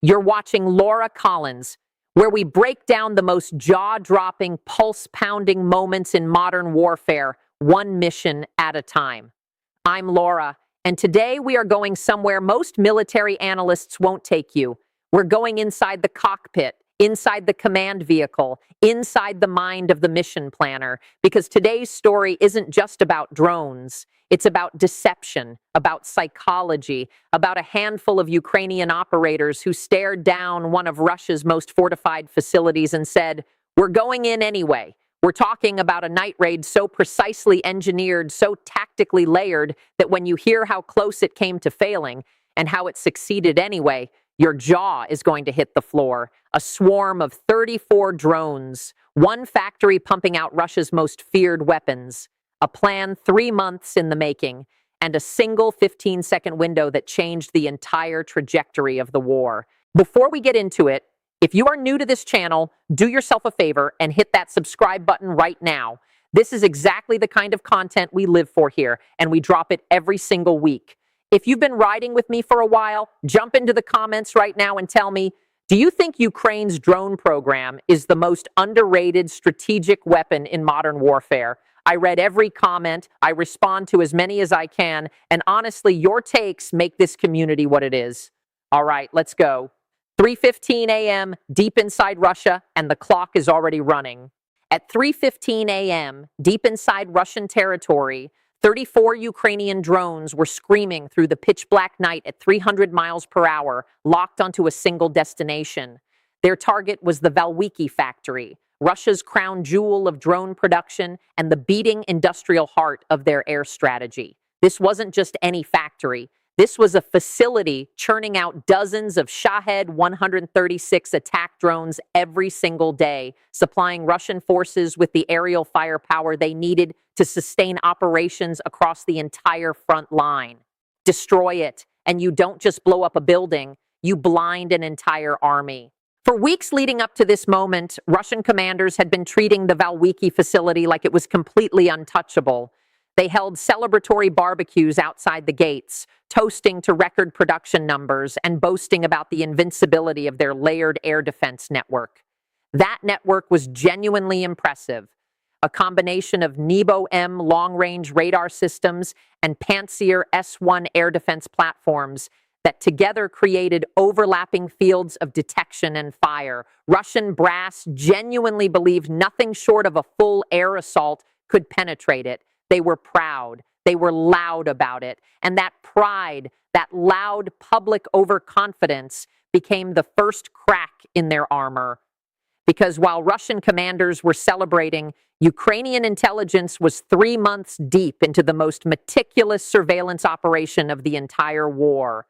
You're watching Laura Collins, where we break down the most jaw-dropping, pulse-pounding moments in modern warfare, one mission at a time. I'm Laura, and today we are going somewhere most military analysts won't take you. We're going inside the cockpit, inside the command vehicle, inside the mind of the mission planner, because today's story isn't just about drones. It's about deception, about psychology, about a handful of Ukrainian operators who stared down one of Russia's most fortified facilities and said, "We're going in anyway." We're talking about a night raid so precisely engineered, so tactically layered, that when you hear how close it came to failing and how it succeeded anyway, your jaw is going to hit the floor. A swarm of 34 drones, one factory pumping out Russia's most feared weapons, a plan 3 months in the making, and a single 15-second window that changed the entire trajectory of the war. Before we get into it, if you are new to this channel, do yourself a favor and hit that subscribe button right now. This is exactly the kind of content we live for here, and we drop it every single week. If you've been riding with me for a while, jump into the comments right now and tell me, do you think Ukraine's drone program is the most underrated strategic weapon in modern warfare? I read every comment, I respond to as many as I can, and honestly, your takes make this community what it is. All right, let's go. 3:15 a.m., deep inside Russia, and the clock is already running. At 3:15 a.m., deep inside Russian territory, 34 Ukrainian drones were screaming through the pitch-black night at 300 miles per hour, locked onto a single destination. Their target was the Valwiki factory, Russia's crown jewel of drone production and the beating industrial heart of their air strategy. This wasn't just any factory. This was a facility churning out dozens of Shahed 136 attack drones every single day, supplying Russian forces with the aerial firepower they needed to sustain operations across the entire front line. Destroy it, and you don't just blow up a building, you blind an entire army. For weeks leading up to this moment, Russian commanders had been treating the Valwiki facility like it was completely untouchable. They held celebratory barbecues outside the gates, toasting to record production numbers and boasting about the invincibility of their layered air defense network. That network was genuinely impressive. A combination of Nebo-M long-range radar systems and Pantsir S-1 air defense platforms that together created overlapping fields of detection and fire. Russian brass genuinely believed nothing short of a full air assault could penetrate it. They were proud. They were loud about it. And that pride, that loud public overconfidence, became the first crack in their armor. Because while Russian commanders were celebrating, Ukrainian intelligence was 3 months deep into the most meticulous surveillance operation of the entire war.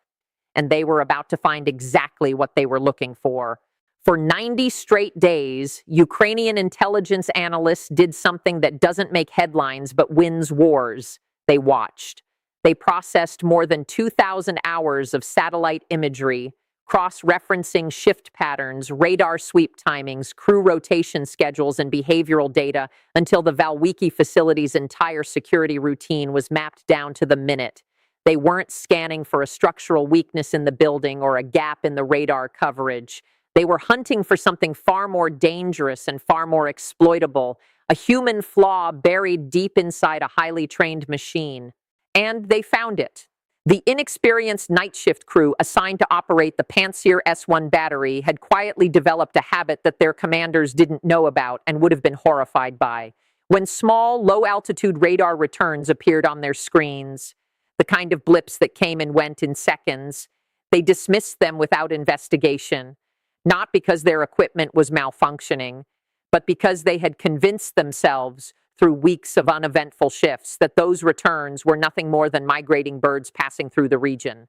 And they were about to find exactly what they were looking for. For 90 straight days, Ukrainian intelligence analysts did something that doesn't make headlines but wins wars. They watched. They processed more than 2,000 hours of satellite imagery, cross-referencing shift patterns, radar sweep timings, crew rotation schedules, and behavioral data until the Valwiki facility's entire security routine was mapped down to the minute. They weren't scanning for a structural weakness in the building or a gap in the radar coverage. They were hunting for something far more dangerous and far more exploitable, a human flaw buried deep inside a highly trained machine. And they found it. The inexperienced night shift crew assigned to operate the Pantsir S-1 battery had quietly developed a habit that their commanders didn't know about and would have been horrified by. When small, low-altitude radar returns appeared on their screens, the kind of blips that came and went in seconds, they dismissed them without investigation. Not because their equipment was malfunctioning, but because they had convinced themselves through weeks of uneventful shifts that those returns were nothing more than migrating birds passing through the region.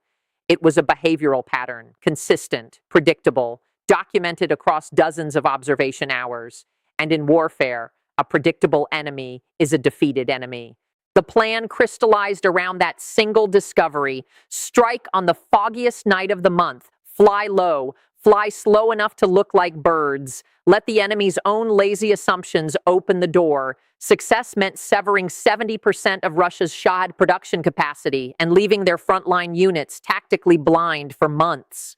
It was a behavioral pattern, consistent, predictable, documented across dozens of observation hours. And in warfare, a predictable enemy is a defeated enemy. The plan crystallized around that single discovery: strike on the foggiest night of the month, fly low, fly slow enough to look like birds, let the enemy's own lazy assumptions open the door. Success meant severing 70% of Russia's Shahed production capacity and leaving their frontline units tactically blind for months.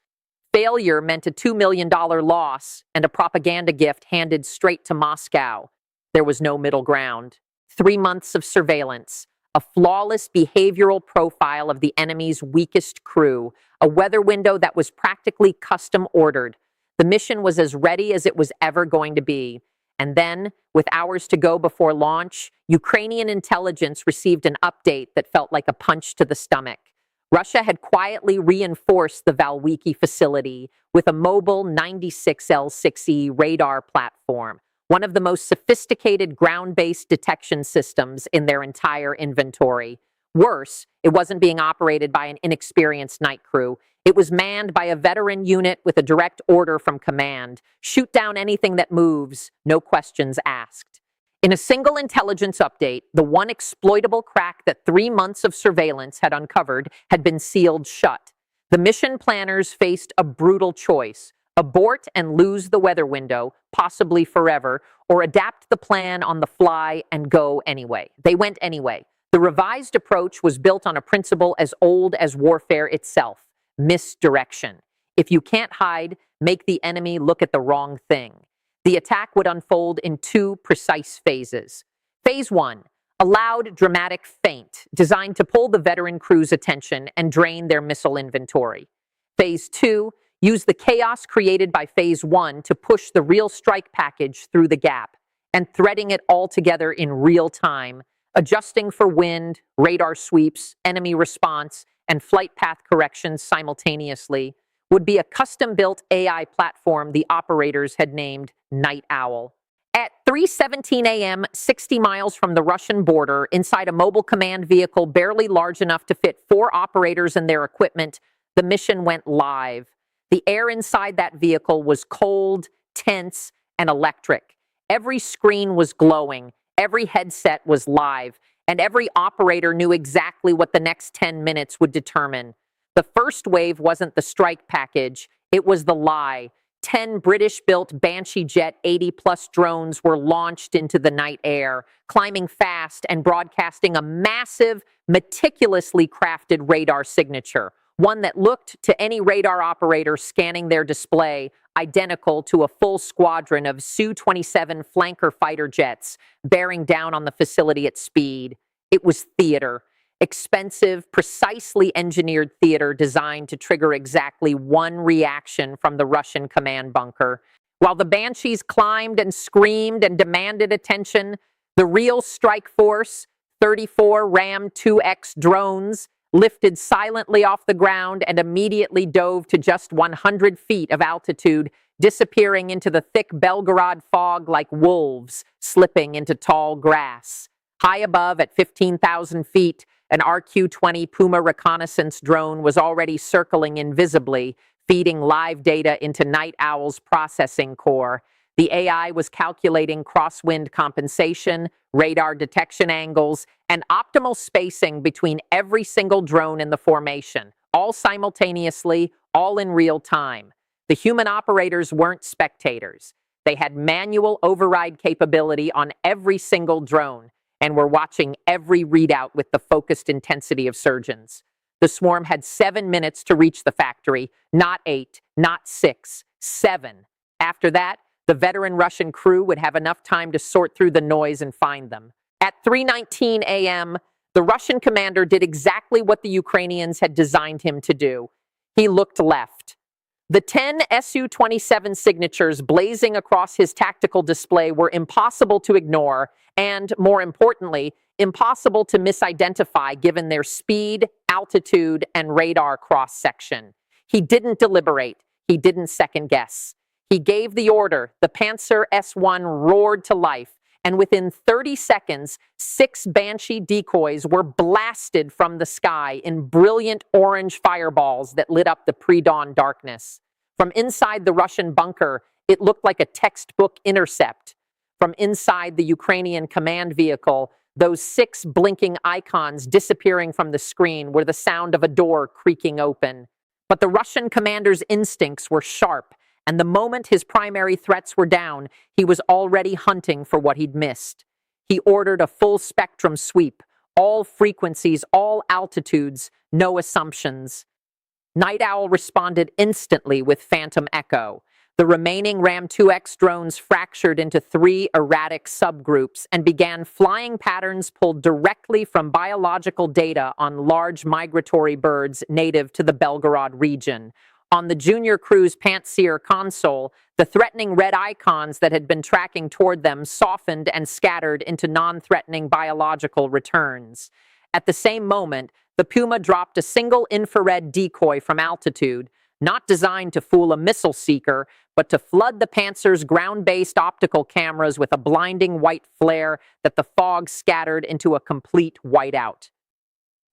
failure meant a $2 million loss and a propaganda gift handed straight to Moscow. There was no middle ground. 3 months of surveillance, a flawless behavioral profile of the enemy's weakest crew, a weather window that was practically custom ordered. The mission was as ready as it was ever going to be. And then, with hours to go before launch, Ukrainian intelligence received an update that felt like a punch to the stomach. Russia had quietly reinforced the Valwiki facility with a mobile 96L6E radar platform, one of the most sophisticated ground-based detection systems in their entire inventory. Worse, it wasn't being operated by an inexperienced night crew. It was manned by a veteran unit with a direct order from command: shoot down anything that moves, no questions asked. In a single intelligence update, the one exploitable crack that 3 months of surveillance had uncovered had been sealed shut. The mission planners faced a brutal choice: abort and lose the weather window, possibly forever, or adapt the plan on the fly and go anyway. They went anyway. The revised approach was built on a principle as old as warfare itself: misdirection. If you can't hide, make the enemy look at the wrong thing. The attack would unfold in 2 precise phases. Phase 1, a loud, dramatic feint designed to pull the veteran crew's attention and drain their missile inventory. Phase 2, use the chaos created by Phase 1 to push the real strike package through the gap, and threading it all together in real time, adjusting for wind, radar sweeps, enemy response, and flight path corrections simultaneously, would be a custom-built AI platform the operators had named Night Owl. At 3:17 a.m., 60 miles from the Russian border, inside a mobile command vehicle barely large enough to fit 4 operators and their equipment, the mission went live. The air inside that vehicle was cold, tense, and electric. Every screen was glowing, every headset was live, and every operator knew exactly what the next 10 minutes would determine. The first wave wasn't the strike package, it was the lie. 10 British-built Banshee Jet 80-plus drones were launched into the night air, climbing fast and broadcasting a massive, meticulously crafted radar signature, one that looked, to any radar operator scanning their display, identical to a full squadron of Su-27 flanker fighter jets bearing down on the facility at speed. It was theater. Expensive, precisely engineered theater designed to trigger exactly one reaction from the Russian command bunker. While the Banshees climbed and screamed and demanded attention, the real strike force, 34 Ram 2X drones, lifted silently off the ground and immediately dove to just 100 feet of altitude, disappearing into the thick Belgorod fog like wolves slipping into tall grass. High above, at 15,000 feet, an RQ-20 Puma reconnaissance drone was already circling invisibly, feeding live data into Night Owl's processing core. The AI was calculating crosswind compensation, radar detection angles, and optimal spacing between every single drone in the formation, all simultaneously, all in real time. The human operators weren't spectators. They had manual override capability on every single drone, and were watching every readout with the focused intensity of surgeons. The swarm had 7 minutes to reach the factory, not 8, not 6, 7. After that, the veteran Russian crew would have enough time to sort through the noise and find them. At 3:19 a.m., the Russian commander did exactly what the Ukrainians had designed him to do. He looked left. The 10 Su-27 signatures blazing across his tactical display were impossible to ignore and, more importantly, impossible to misidentify given their speed, altitude, and radar cross-section. He didn't deliberate. He didn't second-guess. He gave the order. The Panzer S-1 roared to life, and within 30 seconds, 6 Banshee decoys were blasted from the sky in brilliant orange fireballs that lit up the pre-dawn darkness. From inside the Russian bunker, it looked like a textbook intercept. From inside the Ukrainian command vehicle, those 6 blinking icons disappearing from the screen were the sound of a door creaking open. But the Russian commander's instincts were sharp, and the moment his primary threats were down, he was already hunting for what he'd missed. He ordered a full-spectrum sweep, all frequencies, all altitudes, no assumptions. Night Owl responded instantly with Phantom Echo. The remaining Ram-2X drones fractured into 3 erratic subgroups and began flying patterns pulled directly from biological data on large migratory birds native to the Belgorod region. On the Junior Crew's Pantsir console, the threatening red icons that had been tracking toward them softened and scattered into non-threatening biological returns. At the same moment, the Puma dropped a single infrared decoy from altitude, not designed to fool a missile seeker, but to flood the Panzer's ground-based optical cameras with a blinding white flare that the fog scattered into a complete whiteout.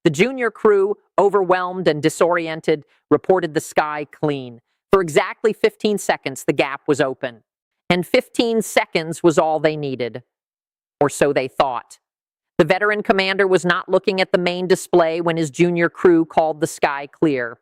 The Junior Crew, overwhelmed and disoriented, reported the sky clean. For exactly 15 seconds, the gap was open. And 15 seconds was all they needed. Or so they thought. The veteran commander was not looking at the main display when his Junior Crew called the sky clear.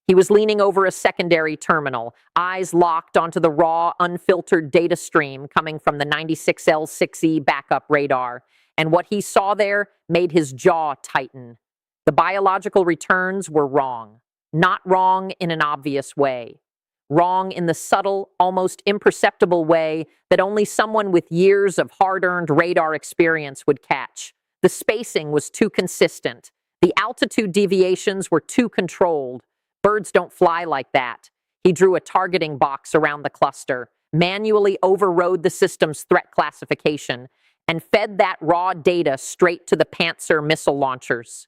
He was leaning over a secondary terminal, eyes locked onto the raw, unfiltered data stream coming from the 96L6E backup radar, and what he saw there made his jaw tighten. The biological returns were wrong. Not wrong in an obvious way. Wrong in the subtle, almost imperceptible way that only someone with years of hard-earned radar experience would catch. The spacing was too consistent. The altitude deviations were too controlled. Birds don't fly like that. He drew a targeting box around the cluster, manually overrode the system's threat classification, and fed that raw data straight to the Panzer missile launchers.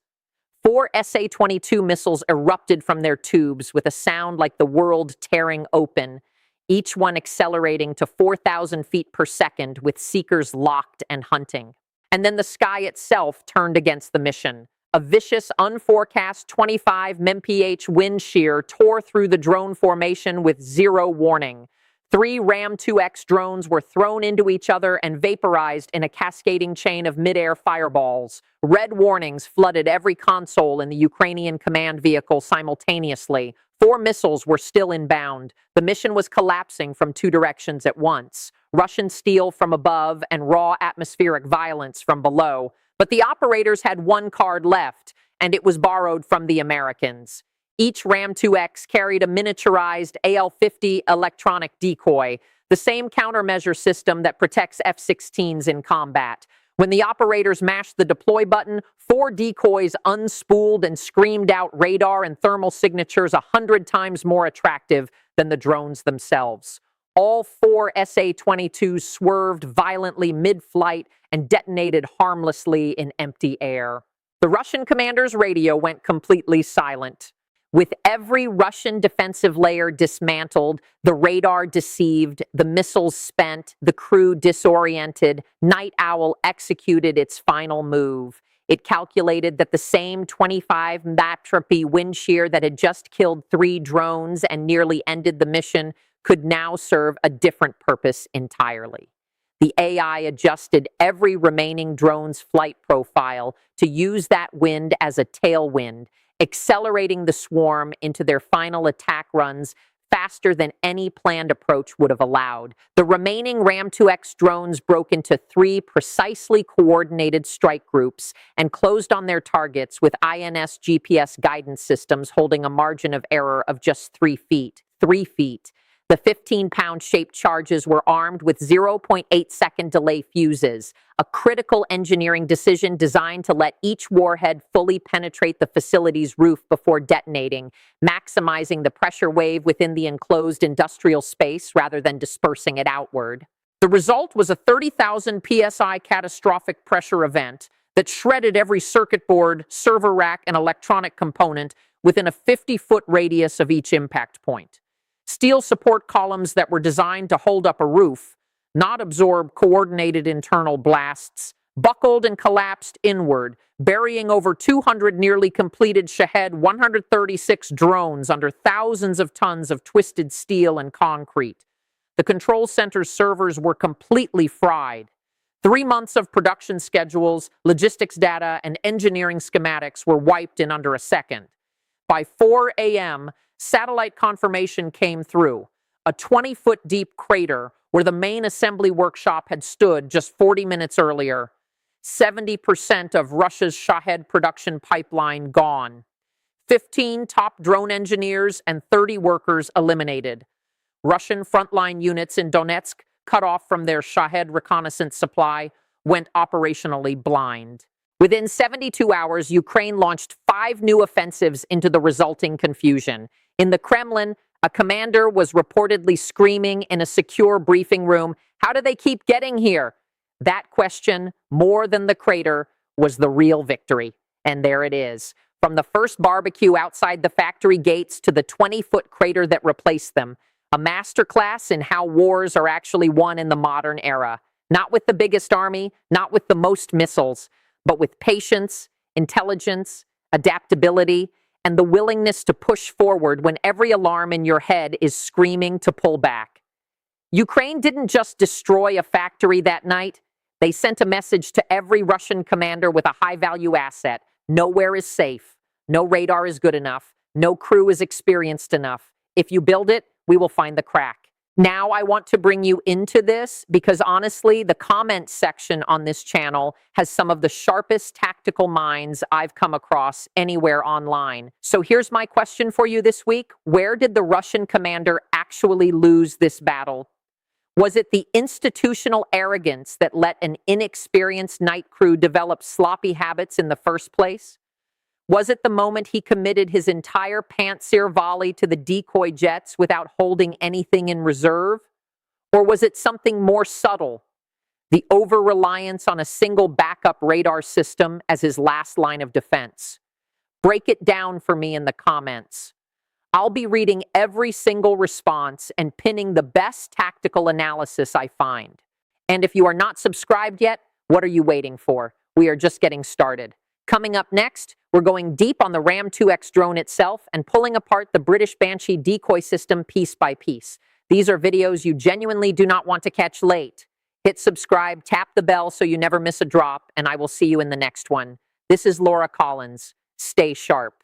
4 SA-22 missiles erupted from their tubes with a sound like the world tearing open, each one accelerating to 4,000 feet per second with seekers locked and hunting. And then the sky itself turned against the mission. A vicious, unforecast 25 mph wind shear tore through the drone formation with zero warning. 3 Ram-2X drones were thrown into each other and vaporized in a cascading chain of mid-air fireballs. Red warnings flooded every console in the Ukrainian command vehicle simultaneously. 4 missiles were still inbound. The mission was collapsing from 2 directions at once. Russian steel from above and raw atmospheric violence from below. But the operators had 1 card left, and it was borrowed from the Americans. Each Ram-2X carried a miniaturized AL-50 electronic decoy, the same countermeasure system that protects F-16s in combat. When the operators mashed the deploy button, 4 decoys unspooled and screamed out radar and thermal signatures 100 times more attractive than the drones themselves. All 4 SA-22s swerved violently mid-flight and detonated harmlessly in empty air. The Russian commander's radio went completely silent. With every Russian defensive layer dismantled, the radar deceived, the missiles spent, the crew disoriented, Night Owl executed its final move. It calculated that the same 25 mph wind shear that had just killed 3 drones and nearly ended the mission could now serve a different purpose entirely. The AI adjusted every remaining drone's flight profile to use that wind as a tailwind, accelerating the swarm into their final attack runs faster than any planned approach would have allowed. The remaining Ram-2X drones broke into 3 precisely coordinated strike groups and closed on their targets with INS GPS guidance systems holding a margin of error of just 3 feet. 3 feet. The 15-pound shaped charges were armed with 0.8-second delay fuses, a critical engineering decision designed to let each warhead fully penetrate the facility's roof before detonating, maximizing the pressure wave within the enclosed industrial space rather than dispersing it outward. The result was a 30,000 psi catastrophic pressure event that shredded every circuit board, server rack, and electronic component within a 50-foot radius of each impact point. Steel support columns that were designed to hold up a roof, not absorb coordinated internal blasts, buckled and collapsed inward, burying over 200 nearly completed Shahed 136 drones under thousands of tons of twisted steel and concrete. The control center's servers were completely fried. 3 months of production schedules, logistics data, and engineering schematics were wiped in under a second. By 4 a.m., satellite confirmation came through, a 20-foot deep crater where the main assembly workshop had stood just 40 minutes earlier. 70% of Russia's Shahed production pipeline gone. 15 top drone engineers and 30 workers eliminated. Russian frontline units in Donetsk, cut off from their Shahed reconnaissance supply, went operationally blind. Within 72 hours, Ukraine launched 5 new offensives into the resulting confusion. In the Kremlin, a commander was reportedly screaming in a secure briefing room, "How do they keep getting here?" That question, more than the crater, was the real victory. And there it is. From the first barbecue outside the factory gates to the 20-foot crater that replaced them, a masterclass in how wars are actually won in the modern era. Not with the biggest army, not with the most missiles, but with patience, intelligence, adaptability, and the willingness to push forward when every alarm in your head is screaming to pull back. Ukraine didn't just destroy a factory that night. They sent a message to every Russian commander with a high-value asset. Nowhere is safe. No radar is good enough. No crew is experienced enough. If you build it, we will find the crack. Now I want to bring you into this because honestly, the comment section on this channel has some of the sharpest tactical minds I've come across anywhere online. So here's my question for you this week. Where did the Russian commander actually lose this battle? Was it the institutional arrogance that let an inexperienced night crew develop sloppy habits in the first place? Was it the moment he committed his entire pantsir volley to the decoy jets without holding anything in reserve? Or was it something more subtle? The over-reliance on a single backup radar system as his last line of defense? Break it down for me in the comments. I'll be reading every single response and pinning the best tactical analysis I find. And if you are not subscribed yet, what are you waiting for? We are just getting started. Coming up next, we're going deep on the Ram 2X drone itself and pulling apart the British Banshee decoy system piece by piece. These are videos you genuinely do not want to catch late. Hit subscribe, tap the bell so you never miss a drop, and I will see you in the next one. This is Laura Collins. Stay sharp.